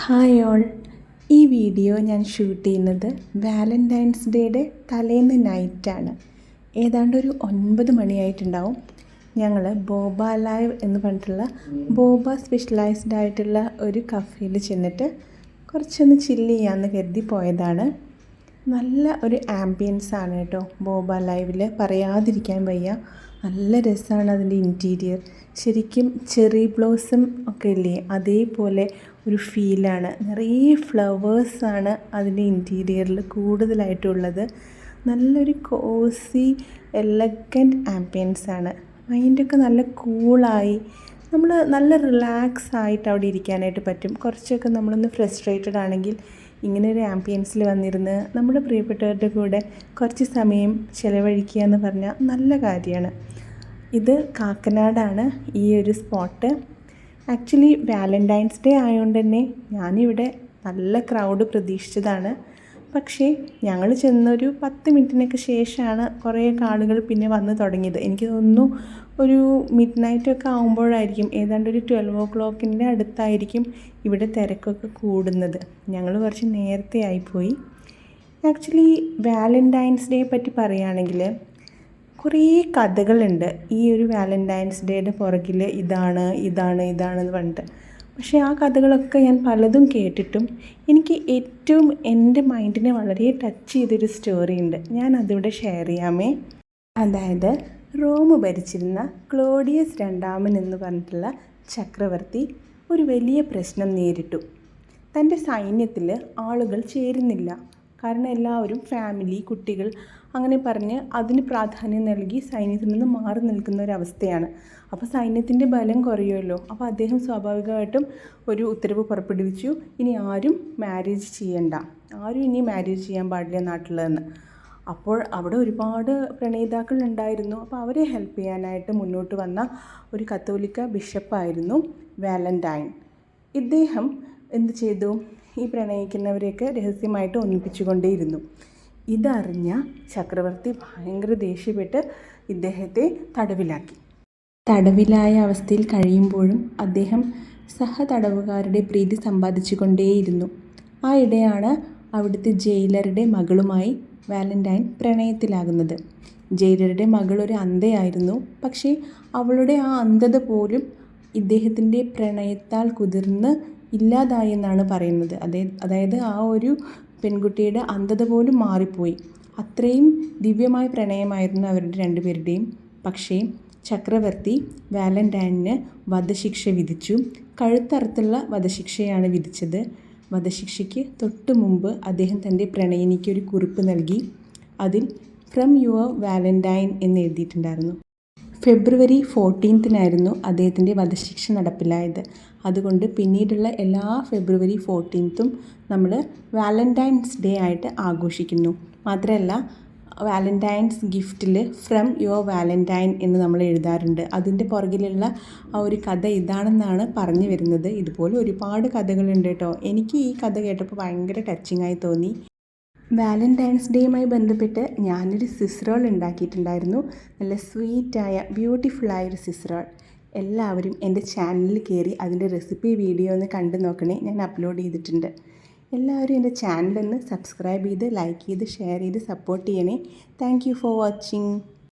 Hi all. ഈ video ഞാൻ shoot ചെയ്യുന്നത് വാലൻറ്റൈൻസ് ഡേയുടെ തലേന്ന് നൈറ്റാണ്. ഏതാണ്ട് ഒരു 9 മണിയായിട്ടുണ്ടാവും. ഞങ്ങൾ ബോബ ലൈവ് എന്ന് പറഞ്ഞിട്ടുള്ള ബോബ സ്പെഷ്യലൈസ്ഡ് ആയിട്ടുള്ള ഒരു കഫേയിൽ ചെന്നിട്ട് കുറച്ചൊന്ന് ചില്ല് ചെയ്യാമെന്ന് കരുതി പോയതാണ്. നല്ല ഒരു ആംബിയൻസ് ആണ് കേട്ടോ ബോബ ലൈവിൽ, പറയാതിരിക്കാൻ വയ്യ. നല്ല രസമാണ് അതിൻ്റെ ഇൻറ്റീരിയർ. ശരിക്കും ചെറി ബ്ലോസം ഒക്കെ ഇല്ലേ, അതേപോലെ ഒരു ഫീലാണ്. നിറയെ ഫ്ലവേഴ്സാണ് അതിൻ്റെ ഇൻറ്റീരിയറിൽ കൂടുതലായിട്ടുള്ളത്. നല്ലൊരു കോസി എലഗൻറ്റ് ആംബിയൻസ് ആണ്. മൈൻഡൊക്കെ നല്ല കൂളായി നമ്മൾ നല്ല റിലാക്സ് ആയിട്ട് അവിടെ ഇരിക്കാനായിട്ട് പറ്റും. കുറച്ചൊക്കെ നമ്മളൊന്ന് ഫ്രസ്ട്രേറ്റഡ് ആണെങ്കിൽ ഇങ്ങനെ ഒരു ആംബിയൻസിൽ വന്നിരുന്ന് നമ്മുടെ പ്രിയപ്പെട്ടവരുടെ കൂടെ കുറച്ച് സമയം ചിലവഴിക്കുക എന്ന് പറഞ്ഞാൽ നല്ല കാര്യമാണ്. ഇത് കാക്കനാടാണ് ഈ ഒരു സ്പോട്ട്. ആക്ച്വലി വാലൻറ്റൈൻസ് ഡേ ആയതുകൊണ്ട് തന്നെ ഞാനിവിടെ നല്ല ക്രൗഡ് പ്രതീക്ഷിച്ചതാണ്. പക്ഷേ ഞങ്ങൾ ചെന്നൊരു 10 മിനിറ്റിനൊക്കെ ശേഷമാണ് കുറേ ആളുകൾ പിന്നെ വന്ന് തുടങ്ങിയത്. എനിക്ക് തോന്നുന്നു ഒരു മിഡ് നൈറ്റൊക്കെ ആകുമ്പോഴായിരിക്കും, ഏതാണ്ട് ഒരു 12 o'clock അടുത്തായിരിക്കും ഇവിടെ തിരക്കൊക്കെ കൂടുന്നത്. ഞങ്ങൾ കുറച്ച് നേരത്തെ ആയിപ്പോയി. ആക്ച്വലി വാലൻറ്റൈൻസ് ഡേ പറ്റി പറയുകയാണെങ്കിൽ കുറേ കഥകളുണ്ട് ഈ ഒരു വാലൻറ്റൈൻസ് ഡേയുടെ പുറകിൽ. ഇതാണെന്ന് പറഞ്ഞിട്ട്. പക്ഷേ ആ കഥകളൊക്കെ ഞാൻ പലതും കേട്ടിട്ടും എനിക്ക് ഏറ്റവും എൻ്റെ മൈൻഡിനെ വളരെ ടച്ച് ചെയ്തൊരു സ്റ്റോറി ഉണ്ട്. ഞാൻ അതിവിടെ ഷെയർ ചെയ്യാമേ. അതായത് റോം ഭരിച്ചിരുന്ന ക്ലോഡിയസ് രണ്ടാമൻ എന്ന് പറഞ്ഞിട്ടുള്ള ചക്രവർത്തി ഒരു വലിയ പ്രശ്നം നേരിട്ടു. തൻ്റെ സൈന്യത്തിൽ ആളുകൾ ചേരുന്നില്ല. കാരണം എല്ലാവരും ഫാമിലി, കുട്ടികൾ അങ്ങനെ പറഞ്ഞ് അതിന് പ്രാധാന്യം നൽകി സൈന്യത്തിൽ നിന്ന് മാറി നിൽക്കുന്ന ഒരവസ്ഥയാണ്. അപ്പോൾ സൈന്യത്തിൻ്റെ ബലം കുറയുമല്ലോ. അപ്പോൾ അദ്ദേഹം സ്വാഭാവികമായിട്ടും ഒരു ഉത്തരവ് പുറപ്പെടുവിച്ചു, ഇനി ആരും മാരേജ് ചെയ്യണ്ട, ആരും ഇനി മാരേജ് ചെയ്യാൻ പാടില്ല നാട്ടിലെന്ന്. അപ്പോൾ അവിടെ ഒരുപാട് പ്രണയിതാക്കൾ ഉണ്ടായിരുന്നു. അപ്പോൾ അവരെ ഹെൽപ്പ് ചെയ്യാനായിട്ട് മുന്നോട്ട് വന്ന ഒരു കത്തോലിക്ക ബിഷപ്പായിരുന്നു വാലൻറ്റൈൻ. ഇദ്ദേഹം എന്ത് ചെയ്തു, ഈ പ്രണയിക്കുന്നവരെയൊക്കെ രഹസ്യമായിട്ട് ഒന്നിപ്പിച്ചുകൊണ്ടേയിരുന്നു. ഇതറിഞ്ഞ ചക്രവർത്തി ഭയങ്കര ദേഷ്യപ്പെട്ട് ഇദ്ദേഹത്തെ തടവിലാക്കി. തടവിലായ അവസ്ഥയിൽ കഴിയുമ്പോഴും അദ്ദേഹം സഹതടവുകാരുടെ പ്രീതി സമ്പാദിച്ചു കൊണ്ടേയിരുന്നു. ആ ഇടെയാണ് അവിടുത്തെ ജയിലറുടെ മകളുമായി വാലൻറ്റൈൻ പ്രണയത്തിലാകുന്നത്. ജയിലറുടെ മകൾ ഒരു അന്ധയായിരുന്നു. പക്ഷേ അവളുടെ ആ അന്ധത പോലും ഇദ്ദേഹത്തിൻ്റെ പ്രണയത്താൽ കുതിർന്ന് ഇല്ലാതായി എന്നാണ് പറയുന്നത്. അതായത് ആ ഒരു പെൺകുട്ടിയുടെ അന്ധത പോലും മാറിപ്പോയി. അത്രയും ദിവ്യമായ പ്രണയമായിരുന്നു അവരുടെ രണ്ടുപേരുടെയും. പക്ഷേ ചക്രവർത്തി വാലൻറ്റൈനിന് വധശിക്ഷ വിധിച്ചു. കഴുത്തറുത്തുള്ള വധശിക്ഷയാണ് വിധിച്ചത്. വധശിക്ഷയ്ക്ക് തൊട്ടു മുമ്പ് അദ്ദേഹം തൻ്റെ പ്രണയിനിക്ക് ഒരു കുറിപ്പ് നൽകി. അതിൽ ഫ്രം യുവർ വാലൻറ്റൈൻ എന്ന് എഴുതിയിട്ടുണ്ടായിരുന്നു. ഫെബ്രുവരി 14 അദ്ദേഹത്തിൻ്റെ വധശിക്ഷ നടപ്പിലായത്. അതുകൊണ്ട് പിന്നീടുള്ള എല്ലാ ഫെബ്രുവരി 14 നമ്മൾ വാലൻറ്റൈൻസ് ഡേ ആയിട്ട് ആഘോഷിക്കുന്നു. മാത്രമല്ല വാലൻറ്റൈൻസ് ഗിഫ്റ്റിൽ ഫ്രം യുവർ വാലൻറ്റൈൻ എന്ന് നമ്മൾ എഴുതാറുണ്ട്. അതിൻ്റെ പുറകിലുള്ള ആ ഒരു കഥ ഇതാണെന്നാണ് പറഞ്ഞു വരുന്നത്. ഇതുപോലെ ഒരുപാട് കഥകളുണ്ട് കേട്ടോ. എനിക്ക് ഈ കഥ കേട്ടപ്പോൾ ഭയങ്കര ടച്ചിങ്ങായി തോന്നി. വാലൻറ്റൈൻസ് ഡേയുമായി ബന്ധപ്പെട്ട് ഞാനൊരു സ്വിസ് റോൾ ഉണ്ടാക്കിയിട്ടുണ്ടായിരുന്നു. നല്ല സ്വീറ്റായ ബ്യൂട്ടിഫുള്ളായൊരു സ്വിസ് റോൾ. എല്ലാവരും എൻ്റെ ചാനലിൽ കയറി അതിൻ്റെ റെസിപ്പി വീഡിയോ ഒന്ന് കണ്ടു നോക്കണേ. ഞാൻ അപ്ലോഡ് ചെയ്തിട്ടുണ്ട്. എല്ലാവരും എൻ്റെ ചാനലൊന്ന് സബ്സ്ക്രൈബ് ചെയ്ത്, ലൈക്ക് ചെയ്ത്, ഷെയർ ചെയ്ത് സപ്പോർട്ട് ചെയ്യണേ. Thank you for watching.